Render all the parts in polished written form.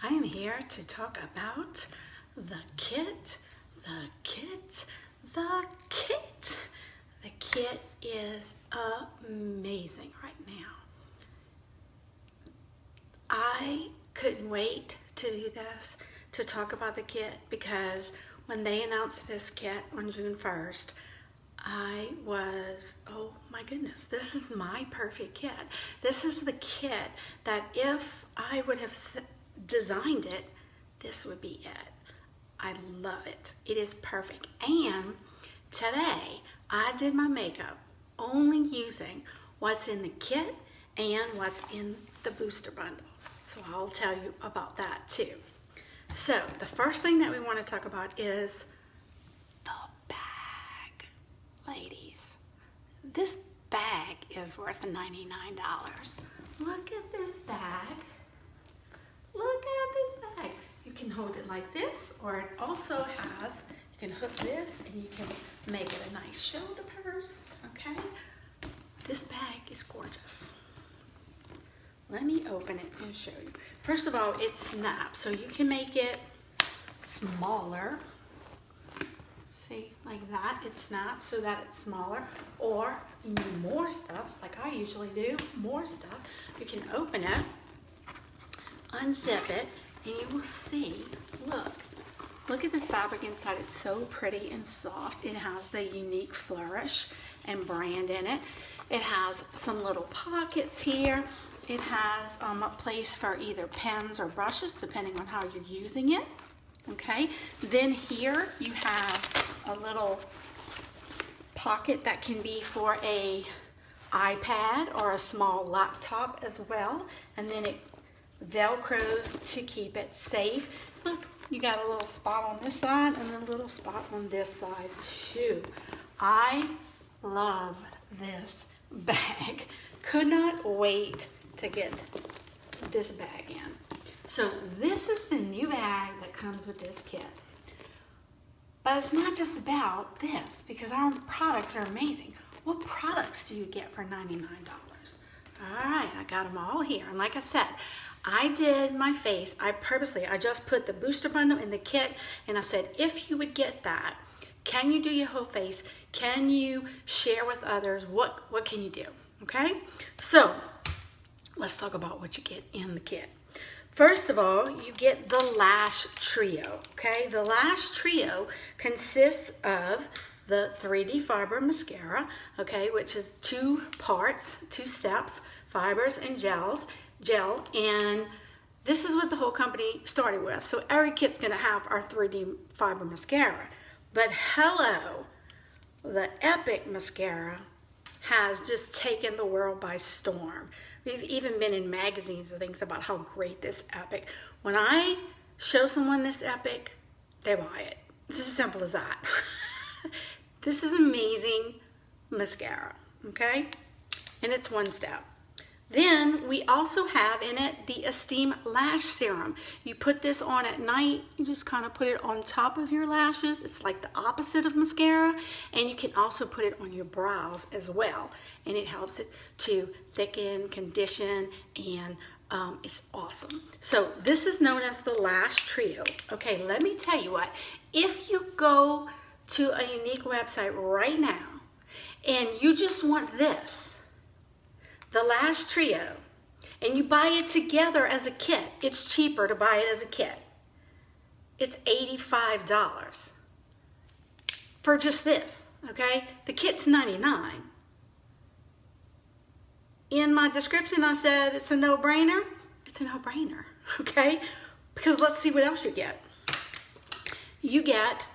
I am here to talk about the kit, the kit, the kit. The kit is amazing right now. I couldn't wait to do this, to talk about the kit, because when they announced this kit on June 1st, I was, oh my goodness, this is my perfect kit. This is the kit that if I would have designed it, this would be it. I love it. It is perfect. And today I did my makeup only using what's in the kit and what's in the booster bundle. So I'll tell you about that too. So the first thing that we want to talk about is the bag. Ladies, this bag is worth $99. Look at this bag. Look at this bag. You can hold it like this, or it also has, you can hook this and you can make it a nice shoulder purse, okay? This bag is gorgeous. Let me open it and show you. First of all, it snaps, so you can make it smaller. See, like that, it snaps so that it's smaller. Or you need more stuff, like I usually do, more stuff. You can open it, unzip it, and you will see, look at the fabric inside. It's so pretty and soft. It has the unique Flourish and brand in it. It has some little pockets here. It has a place for either pens or brushes, depending on how you're using it. Okay, then here you have a little pocket that can be for a iPad or a small laptop as well. And then it velcros to keep it safe. Look, you got a little spot on this side and a little spot on this side too. I love this bag. Could not wait to get this bag in. So this is the new bag that comes with this kit. But it's not just about this, because our products are amazing. What products do you get for $99? All right, I got them all here. And like I said, I did my face. I just put the booster bundle in the kit, and I said, if you would get that, can you do your whole face? Can you share with others? What can you do? Okay, so let's talk about what you get in the kit. First of all, you get the Lash Trio, okay? The Lash Trio consists of the 3D Fiber Mascara, okay, which is 2 parts, 2 steps, fibers and gel, and this is what the whole company started with. So every kit's gonna have our 3D Fiber Mascara. But hello, the Epic Mascara has just taken the world by storm. We've even been in magazines and things about how great this Epic. When I show someone this Epic, they buy it. It's as simple as that. This is amazing mascara, okay? And it's 1 step. Then we also have in it the Esteem Lash Serum. You put this on at night, you just kind of put it on top of your lashes. It's like the opposite of mascara. And you can also put it on your brows as well. And it helps it to thicken, condition, and it's awesome. So this is known as the Lash Trio. Okay, let me tell you what. If you go to a Younique website right now and you just want this, the Lash Trio, and you buy it together as a kit, it's cheaper to buy it as a kit. It's $85 for just this, okay? The kit's $99. In my description, I said it's a no-brainer. It's a no-brainer, okay? Because let's see what else you get. You get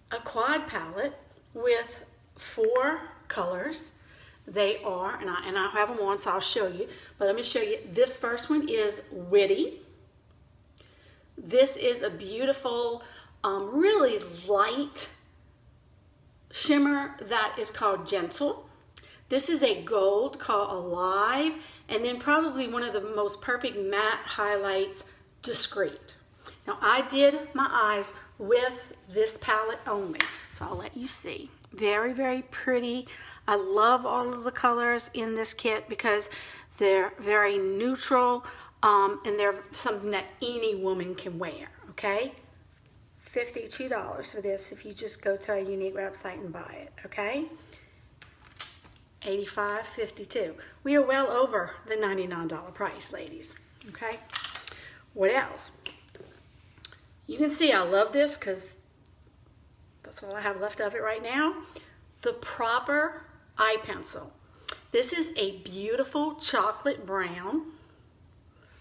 a quad palette with 4 colors. They are, and I have them on, so I'll show you. But let me show you. This first one is Witty. This is a beautiful, really light shimmer that is called Gentle. This is a gold called Alive. And then probably one of the most perfect matte highlights, Discreet. Now I did my eyes with this palette only, so I'll let you see. Very, very pretty. I love all of the colors in this kit because they're very neutral. and they're something that any woman can wear, okay? $52 for this if you just go to our Younique website and buy it, okay? $85, $52. We are well over the $99 price, ladies, okay? What else? You can see I love this because that's all I have left of it right now. The Proper Eye Pencil. This is a beautiful chocolate brown.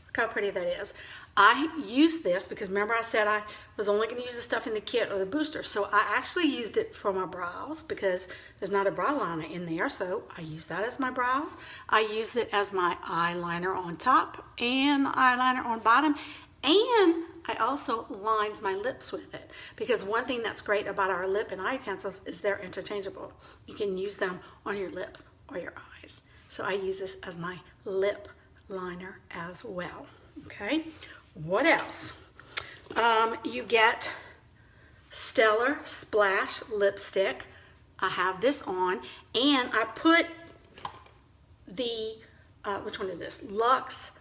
Look how pretty that is. I use this because remember I said I was only going to use the stuff in the kit or the booster. So I actually used it for my brows because there's not a brow liner in there. So I use that as my brows. I use it as my eyeliner on top and eyeliner on bottom. And I also lines my lips with it because one thing that's great about our lip and eye pencils is they're interchangeable. You can use them on your lips or your eyes. So I use this as my lip liner as well. Okay, what else? You get Stellar Splash lipstick. I have this on, and I put the which one is this? Luxe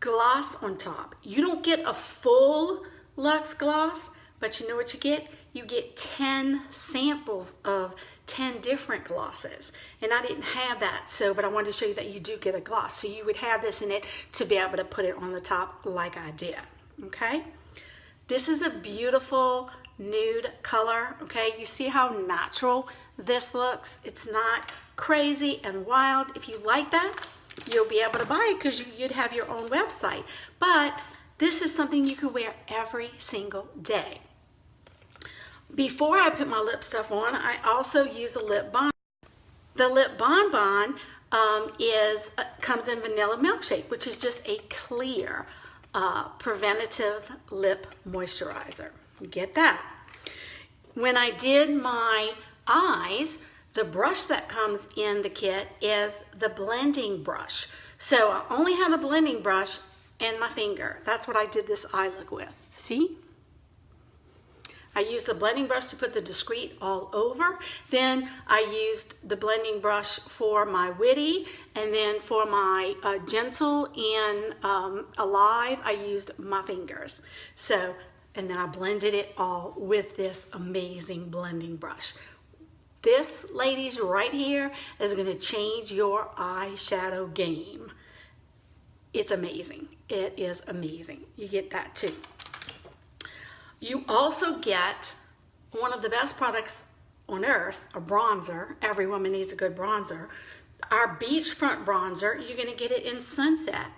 gloss on top. You don't get a full Luxe gloss, but you know what you get? You get 10 samples of 10 different glosses, and I didn't have that, but I wanted to show you that you do get a gloss, so you would have this in it to be able to put it on the top like I did. Okay, this is a beautiful nude color. Okay, you see how natural this looks? It's not crazy and wild. If you like that, you'll be able to buy it because you'd have your own website, but this is something you could wear every single day. Before I put my lip stuff on, I also use a lip balm. The lip bonbon comes in vanilla milkshake, which is just a clear preventative lip moisturizer. You get that? When I did my eyes, the brush that comes in the kit is the blending brush. So I only have a blending brush and my finger. That's what I did this eye look with. See? I used the blending brush to put the discreet all over. Then I used the blending brush for my witty, and then for my gentle and alive, I used my fingers. So, and then I blended it all with this amazing blending brush. This, ladies, right here is going to change your eyeshadow game. It's amazing. It is amazing. You get that too. You also get one of the best products on earth, a bronzer. Every woman needs a good bronzer. Our beachfront bronzer, you're going to get it in Sunset.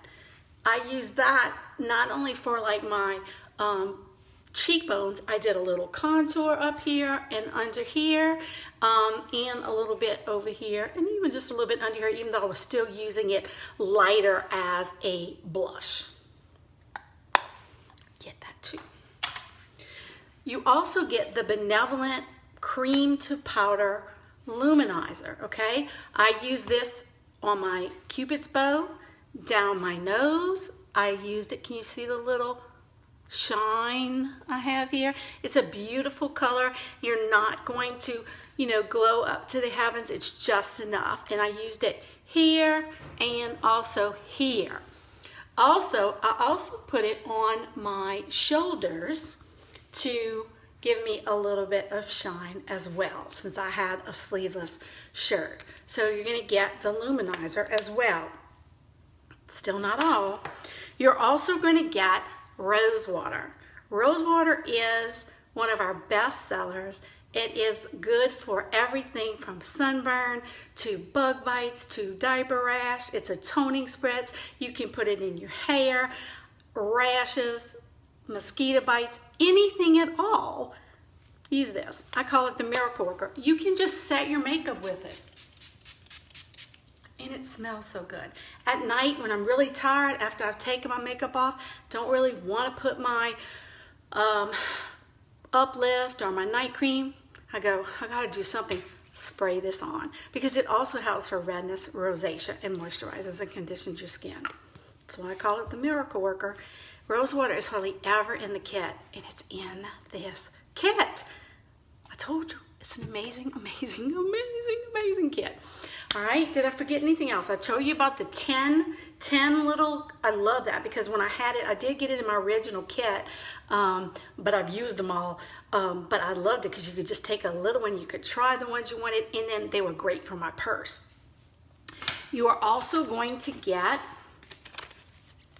I use that not only for like my cheekbones. I did a little contour up here and under here, and a little bit over here, and even just a little bit under here, even though I was still using it lighter as a blush. Get that too. You also get the Benevolent Cream to Powder Luminizer, okay? I use this on my Cupid's bow, down my nose. I used it, can you see the little shine I have here? It's a beautiful color. You're not going to, glow up to the heavens. It's just enough. And I used it here and also here. I also put it on my shoulders to give me a little bit of shine as well, since I had a sleeveless shirt. So you're going to get the luminizer as well. Still not all. You're also going to get rose water. Rose water is one of our best sellers. It is good for everything from sunburn to bug bites to diaper rash. It's a toning spritz. You can put it in your hair, rashes, mosquito bites, anything at all. Use this. I call it the Miracle Worker. You can just set your makeup with it. And it smells so good. At night when I'm really tired after I've taken my makeup off, don't really want to put my uplift or my night cream, I go, I gotta do something. Spray this on because it also helps for redness, rosacea, and moisturizes and conditions your skin. That's why I call it the Miracle Worker. Rose water is hardly ever in the kit, and it's in this kit. I told you, It's an amazing, amazing, amazing, amazing kit. All right, did I forget anything else? I told you about the 10 little, I love that because when I had it, I did get it in my original kit, but I've used them all. But I loved it because you could just take a little one, you could try the ones you wanted, and then they were great for my purse. You are also going to get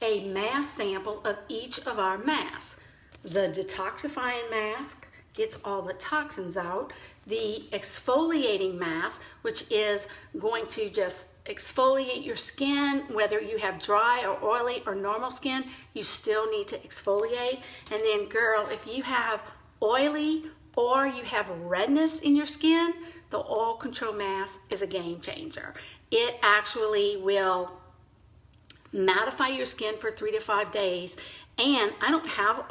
a mask sample of each of our masks. The detoxifying mask gets all the toxins out. The exfoliating mask, which is going to just exfoliate your skin, whether you have dry or oily or normal skin, you still need to exfoliate. And then girl, if you have oily or you have redness in your skin, the oil control mask is a game changer. It actually will mattify your skin for 3 to 5 days. And I don't have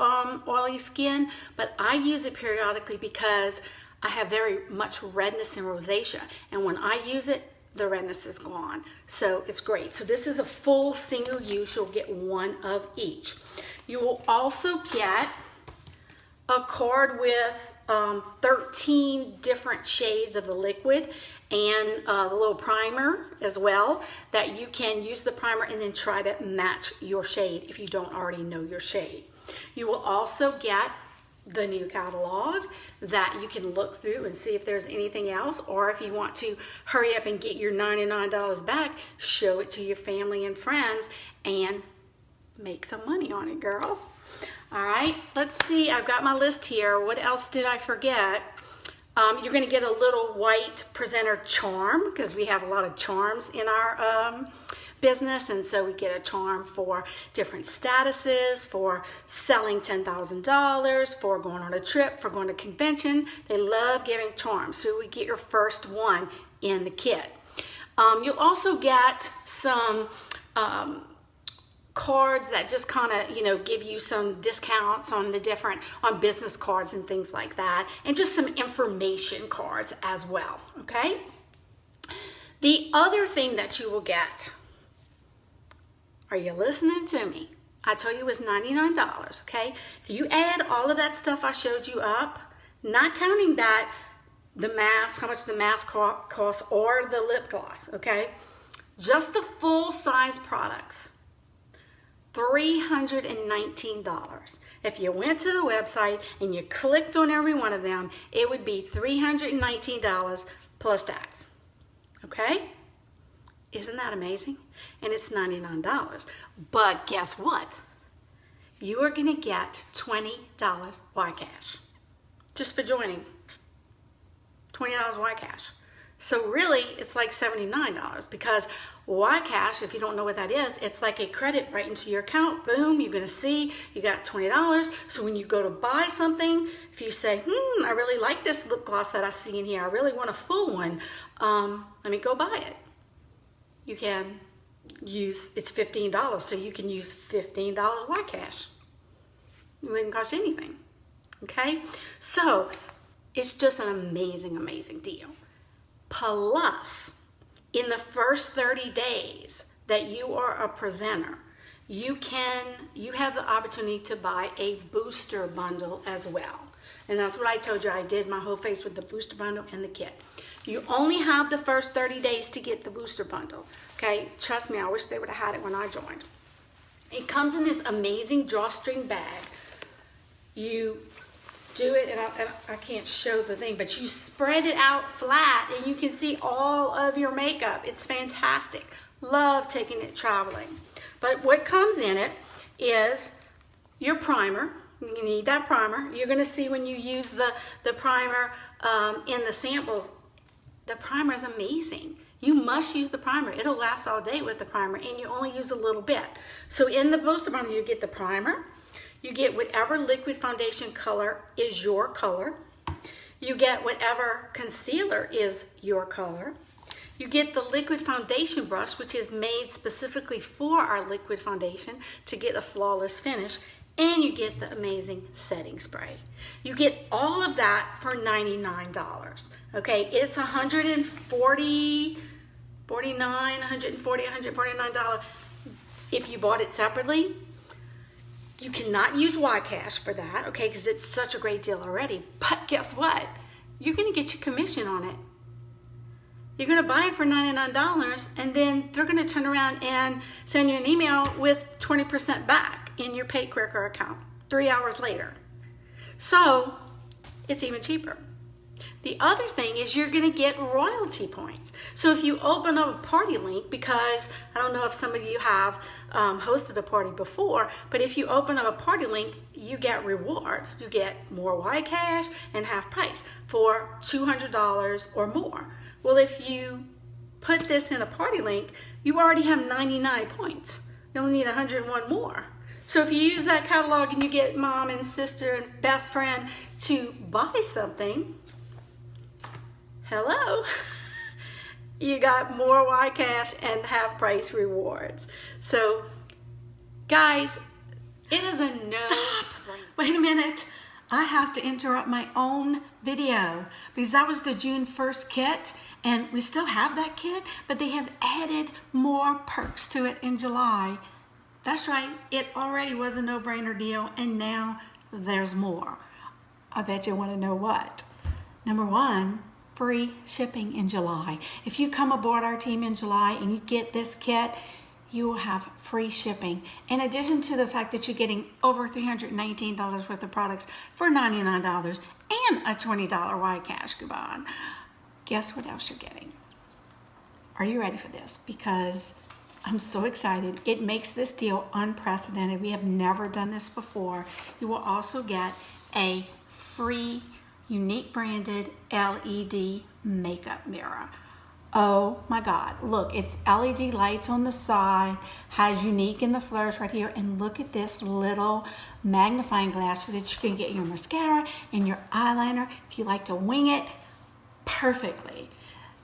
oily skin, but I use it periodically because I have very much redness and rosacea. And when I use it, the redness is gone. So it's great. So this is a full single use. You'll get one of each. You will also get a card with 13 different shades of the liquid and the little primer as well, that you can use the primer and then try to match your shade if you don't already know your shade. You will also get the new catalog that you can look through and see if there's anything else, or if you want to hurry up and get your $99 back, show it to your family and friends and make some money on it, girls. All right, let's see, I've got my list here. What else did I forget? You're going to get a little white presenter charm because we have a lot of charms in our business, and so we get a charm for different statuses, for selling $10,000, for going on a trip, for going to a convention. They love giving charms, so we get your first one in the kit. You'll also get some cards that just kind of, give you some discounts on on business cards and things like that, and just some information cards as well, okay? The other thing that you will get, are you listening to me? I told you it was $99, okay? If you add all of that stuff I showed you up, not counting that, the mask, how much the mask costs, or the lip gloss, okay? Just the full-size products, $319. If you went to the website and you clicked on every one of them, it would be $319 plus tax. Okay? Isn't that amazing? And it's $99. But guess what? You are going to get $20 YCash just for joining. $20 YCash. So really, it's like $79 because YCash, if you don't know what that is, it's like a credit right into your account. Boom, you're going to see you got $20. So when you go to buy something, if you say, I really like this lip gloss that I see in here, I really want a full one, let me go buy it. You can use, it's $15, so you can use $15 YCash. It wouldn't cost you anything, okay? So it's just an amazing, amazing deal. Plus, in the first 30 days that you are a presenter, you have the opportunity to buy a booster bundle as well. And that's what I told you. I did my whole face with the booster bundle and the kit. You only have the first 30 days to get the booster bundle. Okay, trust me, I wish they would have had it when I joined. It comes in this amazing drawstring bag. You do it, and I can't show the thing, but you spread it out flat and you can see all of your makeup. It's fantastic. Love taking it traveling. But what comes in it is your primer. You need that primer. You're going to see when you use the primer in the samples, the primer is amazing. You must use the primer. It'll last all day with the primer, and you only use a little bit. So in the booster bundle, you get the primer. You get whatever liquid foundation color is your color. You get whatever concealer is your color. You get the liquid foundation brush, which is made specifically for our liquid foundation to get a flawless finish. And you get the amazing setting spray. You get all of that for $99. Okay, it's $149 if you bought it separately. You cannot use YCash for that, okay, because it's such a great deal already. But guess what? you're going to get your commission on it. You're going to buy it for $99, and then they're going to turn around and send you an email with 20% back in your PayQuicker account 3 hours later. So it's even cheaper. The other thing is you're going to get royalty points. So if you open up a party link, because I don't know if some of you have hosted a party before, but if you open up a party link, you get rewards. You get more YCash and half price for $200 or more. Well, if you put this in a party link, you already have 99 points. You only need 101 more. So if you use that catalog and you get mom and sister and best friend to buy something, hello, you got more YCash and half price rewards. So guys, it is a no. Stop. Wait a minute. I have to interrupt my own video because that was the June 1st kit, and we still have that kit, but they have added more perks to it in July. That's right, it already was a no-brainer deal, and now there's more. I bet you want to know what. Number one, free shipping in July. If you come aboard our team in July and you get this kit, you will have free shipping. In addition to the fact that you're getting over $319 worth of products for $99 and a $20 YCash coupon, guess what else you're getting? Are you ready for this? Because I'm so excited. It makes this deal unprecedented. We have never done this before. You will also get a free, unique branded LED makeup mirror. Oh my God, look, it's LED lights on the side, has unique in the flourish right here, and look at this little magnifying glass so that you can get your mascara and your eyeliner if you like to wing it perfectly.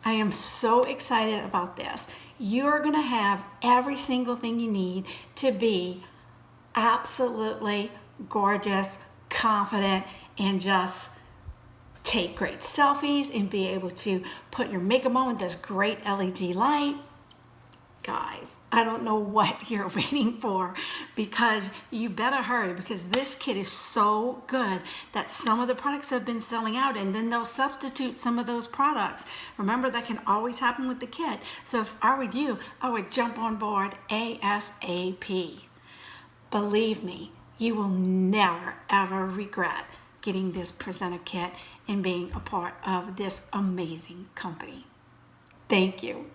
I am so excited about this. You're gonna have every single thing you need to be absolutely gorgeous, confident, and just take great selfies and be able to put your makeup on with this great LED light. Guys, I don't know what you're waiting for, because you better hurry, because this kit is so good that some of the products have been selling out, and then they'll substitute some of those products. Remember, that can always happen with the kit. So if I were you, I would jump on board ASAP. Believe me, you will never ever regret getting this presenter kit and being a part of this amazing company. Thank you.